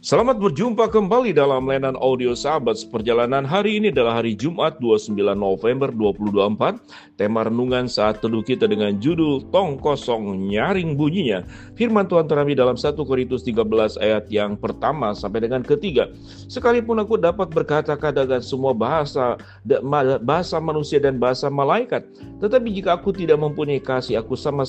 Selamat berjumpa kembali dalam layanan audio Sahabat Seperjalanan. Hari ini adalah hari Jumat 29 November 2024. Tema renungan saat teduh kita dengan judul Tong Kosong Nyaring Bunyinya. Firman Tuhan terambil dalam 1 Korintus 13 ayat yang pertama sampai dengan ketiga. Sekalipun aku dapat berkata-kata dengan semua bahasa manusia dan bahasa malaikat, tetapi jika aku tidak mempunyai kasih, aku sama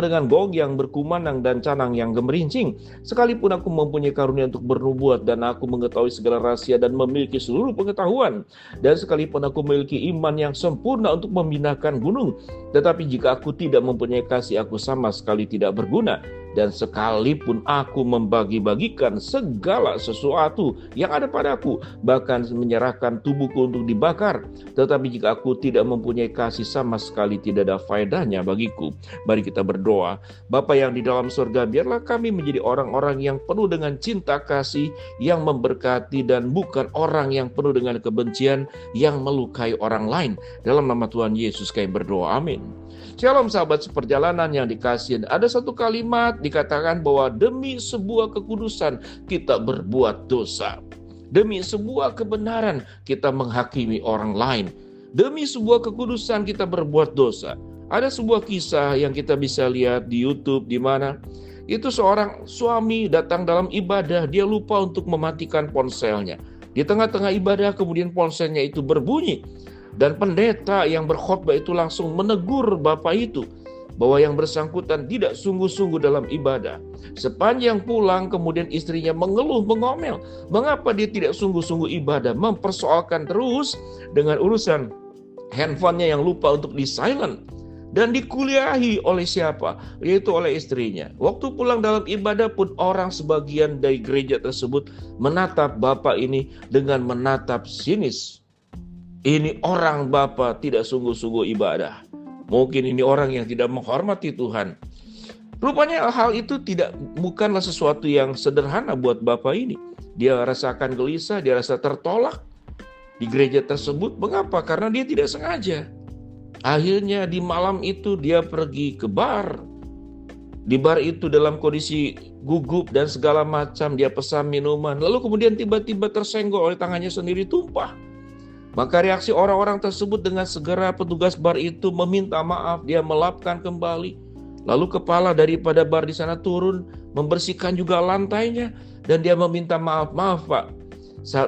dengan gong yang berkumandang dan canang yang gemerincing. Sekalipun aku mempunyai karunia untuk bernubuat dan aku mengetahui segala rahasia dan memiliki seluruh pengetahuan, dan sekalipun aku memiliki iman yang sempurna untuk memindahkan gunung, tetapi jika aku tidak mempunyai kasih, aku sama sekali tidak berguna. Dan sekalipun aku membagi-bagikan segala sesuatu yang ada padaku, bahkan menyerahkan tubuhku untuk dibakar, tetapi jika aku tidak mempunyai kasih, sama sekali tidak ada faedahnya bagiku. Mari kita berdoa. Bapa yang di dalam surga, biarlah kami menjadi orang-orang yang penuh dengan cinta kasih, yang memberkati, dan bukan orang yang penuh dengan kebencian, yang melukai orang lain. Dalam nama Tuhan Yesus kami berdoa, amin. Shalom sahabat seperjalanan yang dikasihi. Ada satu kalimat dikatakan bahwa demi sebuah kekudusan kita berbuat dosa. Demi sebuah kebenaran kita menghakimi orang lain. Demi sebuah kekudusan kita berbuat dosa. Ada sebuah kisah yang kita bisa lihat di YouTube, di mana itu seorang suami datang dalam ibadah, dia lupa untuk mematikan ponselnya. Di tengah-tengah ibadah kemudian ponselnya itu berbunyi. Dan pendeta yang berkhotbah itu langsung menegur bapak itu bahwa yang bersangkutan tidak sungguh-sungguh dalam ibadah. Sepanjang pulang kemudian istrinya mengeluh, mengomel. Mengapa dia tidak sungguh-sungguh ibadah? Mempersoalkan terus dengan urusan handphonenya yang lupa untuk di-silent. Dan dikuliahi oleh siapa? Yaitu oleh istrinya. Waktu pulang dalam ibadah pun orang sebagian dari gereja tersebut menatap bapak ini dengan menatap sinis. Ini orang Bapa tidak sungguh-sungguh ibadah. Mungkin ini orang yang tidak menghormati Tuhan. Rupanya hal itu bukanlah sesuatu yang sederhana buat Bapak ini. Dia rasakan gelisah, dia rasa tertolak di gereja tersebut. Mengapa? Karena dia tidak sengaja. Akhirnya di malam itu dia pergi ke bar. Di bar itu dalam kondisi gugup dan segala macam, dia pesan minuman. Lalu kemudian tiba-tiba tersenggol oleh tangannya sendiri, tumpah. Maka reaksi orang-orang tersebut dengan segera petugas bar itu meminta maaf, dia melapkan kembali. Lalu kepala daripada bar di sana turun, membersihkan juga lantainya, dan dia meminta maaf Pak,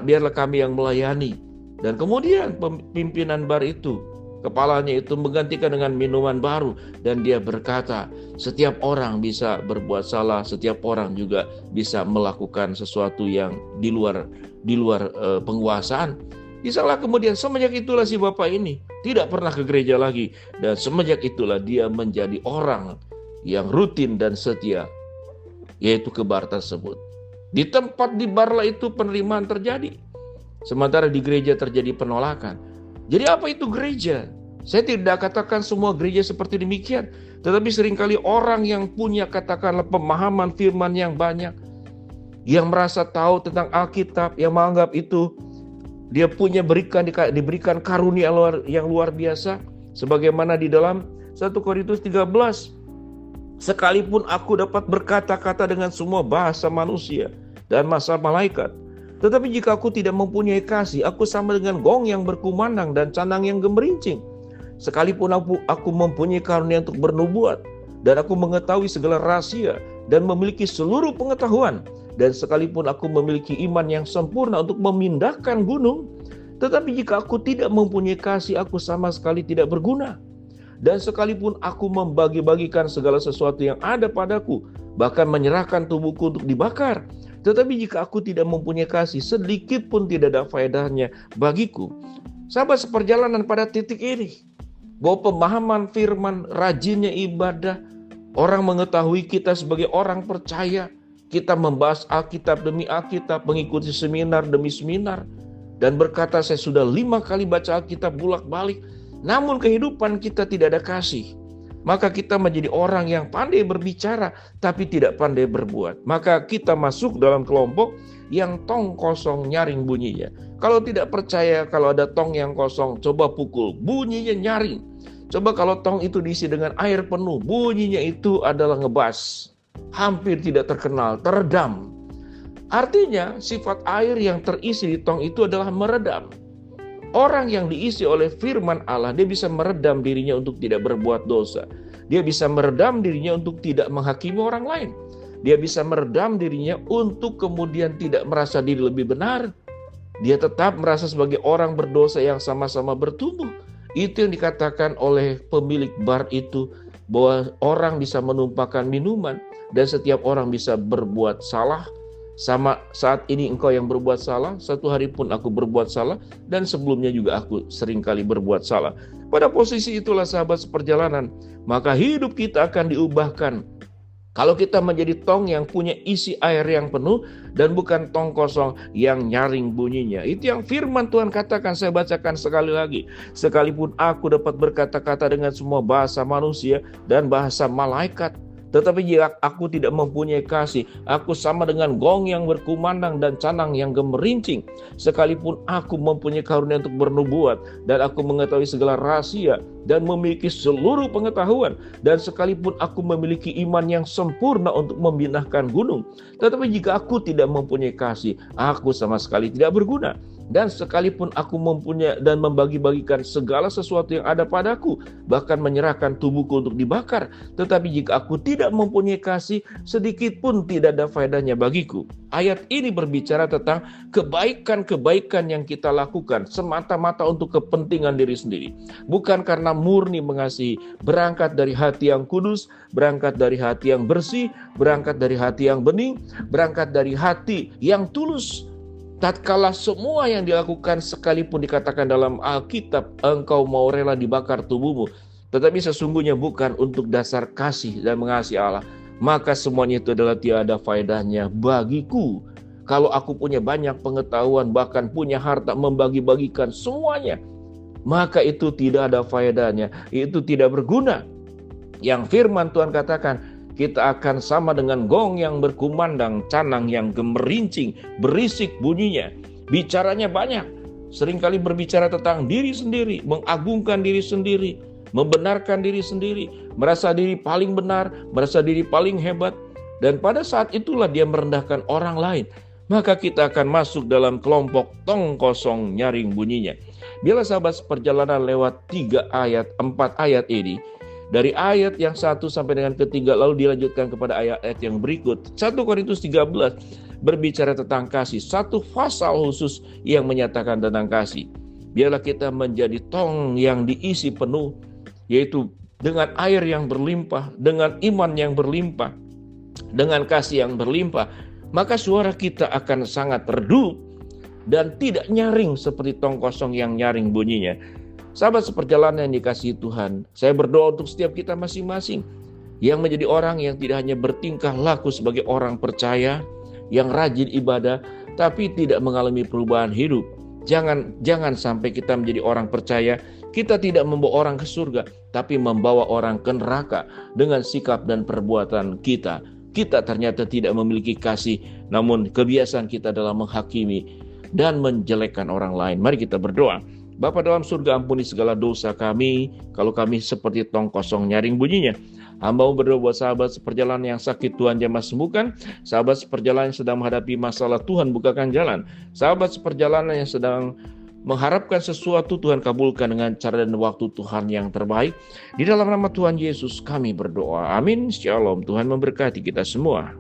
biarlah kami yang melayani. Dan kemudian pimpinan bar itu, kepalanya itu menggantikan dengan minuman baru, dan dia berkata, setiap orang bisa berbuat salah, setiap orang juga bisa melakukan sesuatu yang di luar penguasaan. Disanglah kemudian semenjak itulah si bapak ini tidak pernah ke gereja lagi. Dan semenjak itulah dia menjadi orang yang rutin dan setia, yaitu ke bar tersebut. Di tempat di barlah itu penerimaan terjadi, sementara di gereja terjadi penolakan. Jadi apa itu gereja? Saya tidak katakan semua gereja seperti demikian, tetapi seringkali orang yang punya katakanlah pemahaman firman yang banyak, yang merasa tahu tentang Alkitab, yang menganggap itu dia diberikan karunia yang luar biasa. Sebagaimana di dalam 1 Korintus 13. Sekalipun aku dapat berkata-kata dengan semua bahasa manusia dan bahasa malaikat, tetapi jika aku tidak mempunyai kasih, aku sama dengan gong yang berkumandang dan canang yang gemerincing. Sekalipun aku mempunyai karunia untuk bernubuat, dan aku mengetahui segala rahasia dan memiliki seluruh pengetahuan, dan sekalipun aku memiliki iman yang sempurna untuk memindahkan gunung, tetapi jika aku tidak mempunyai kasih, aku sama sekali tidak berguna. Dan sekalipun aku membagi-bagikan segala sesuatu yang ada padaku, bahkan menyerahkan tubuhku untuk dibakar, tetapi jika aku tidak mempunyai kasih, sedikit pun tidak ada faedahnya bagiku. Sahabat seperjalanan, pada titik ini, bahwa pemahaman firman, rajinnya ibadah, orang mengetahui kita sebagai orang percaya, kita membahas Alkitab demi Alkitab, mengikuti seminar demi seminar, dan berkata saya sudah 5 kali baca Alkitab bolak-balik, namun kehidupan kita tidak ada kasih. Maka kita menjadi orang yang pandai berbicara tapi tidak pandai berbuat. Maka kita masuk dalam kelompok yang tong kosong nyaring bunyinya. Kalau tidak percaya kalau ada tong yang kosong, coba pukul, bunyinya nyaring. Coba kalau tong itu diisi dengan air penuh, bunyinya itu adalah ngebas. Hampir tidak terkenal, teredam. Artinya sifat air yang terisi di tong itu adalah meredam. Orang yang diisi oleh firman Allah, dia bisa meredam dirinya untuk tidak berbuat dosa. Dia bisa meredam dirinya untuk tidak menghakimi orang lain. Dia bisa meredam dirinya untuk kemudian tidak merasa diri lebih benar. Dia tetap merasa sebagai orang berdosa yang sama-sama bertumbuh. Itu yang dikatakan oleh pemilik bar itu, bahwa orang bisa menumpahkan minuman dan setiap orang bisa berbuat salah. Sama saat ini engkau yang berbuat salah, satu hari pun aku berbuat salah, dan sebelumnya juga aku seringkali berbuat salah. Pada posisi itulah sahabat seperjalanan, maka hidup kita akan diubahkan. Kalau kita menjadi tong yang punya isi air yang penuh dan bukan tong kosong yang nyaring bunyinya. Itu yang firman Tuhan katakan, saya bacakan sekali lagi. Sekalipun aku dapat berkata-kata dengan semua bahasa manusia dan bahasa malaikat, tetapi jika aku tidak mempunyai kasih, aku sama dengan gong yang berkumandang dan canang yang gemerincing. Sekalipun aku mempunyai karunia untuk bernubuat, dan aku mengetahui segala rahasia, dan memiliki seluruh pengetahuan, dan sekalipun aku memiliki iman yang sempurna untuk membinakan gunung, tetapi jika aku tidak mempunyai kasih, aku sama sekali tidak berguna. Dan sekalipun aku mempunyai dan membagi-bagikan segala sesuatu yang ada padaku, bahkan menyerahkan tubuhku untuk dibakar, tetapi jika aku tidak mempunyai kasih, sedikit pun tidak ada faedahnya bagiku. Ayat ini berbicara tentang kebaikan-kebaikan yang kita lakukan semata-mata untuk kepentingan diri sendiri, bukan karena murni mengasihi. Berangkat dari hati yang kudus, berangkat dari hati yang bersih, berangkat dari hati yang bening, berangkat dari hati yang tulus. Tatkala semua yang dilakukan, sekalipun dikatakan dalam Alkitab, engkau mau rela dibakar tubuhmu, tetapi sesungguhnya bukan untuk dasar kasih dan mengasihi Allah, maka semuanya itu adalah tiada faedahnya bagiku. Kalau aku punya banyak pengetahuan, bahkan punya harta, membagi-bagikan semuanya, maka itu tidak ada faedahnya, itu tidak berguna. Yang firman Tuhan katakan, kita akan sama dengan gong yang berkumandang, canang yang gemerincing, berisik bunyinya. Bicaranya banyak, seringkali berbicara tentang diri sendiri, mengagungkan diri sendiri, membenarkan diri sendiri, merasa diri paling benar, merasa diri paling hebat. Dan pada saat itulah dia merendahkan orang lain. Maka kita akan masuk dalam kelompok tong kosong nyaring bunyinya. Bila sahabat seperjalanan lewat 3 ayat, 4 ayat ini, dari ayat yang 1 sampai dengan ketiga, lalu dilanjutkan kepada ayat-ayat yang berikut. 1 Korintus 13 berbicara tentang kasih. Satu pasal khusus yang menyatakan tentang kasih. Biarlah kita menjadi tong yang diisi penuh, yaitu dengan air yang berlimpah, dengan iman yang berlimpah, dengan kasih yang berlimpah. Maka suara kita akan sangat redup dan tidak nyaring seperti tong kosong yang nyaring bunyinya. Sahabat seperjalanan yang dikasihi Tuhan, saya berdoa untuk setiap kita masing-masing yang menjadi orang yang tidak hanya bertingkah laku sebagai orang percaya, yang rajin ibadah, tapi tidak mengalami perubahan hidup. Jangan sampai kita menjadi orang percaya, kita tidak membawa orang ke surga, tapi membawa orang ke neraka dengan sikap dan perbuatan kita. Kita ternyata tidak memiliki kasih, namun kebiasaan kita dalam menghakimi dan menjelekkan orang lain. Mari kita berdoa. Bapa dalam surga, ampuni segala dosa kami, kalau kami seperti tong kosong nyaring bunyinya. Hamba berdoa buat sahabat seperjalanan yang sakit, Tuhan jamah sembuhkan. Sahabat seperjalanan yang sedang menghadapi masalah, Tuhan bukakan jalan. Sahabat seperjalanan yang sedang mengharapkan sesuatu, Tuhan kabulkan dengan cara dan waktu Tuhan yang terbaik. Di dalam nama Tuhan Yesus kami berdoa. Amin. Shalom. Tuhan memberkati kita semua.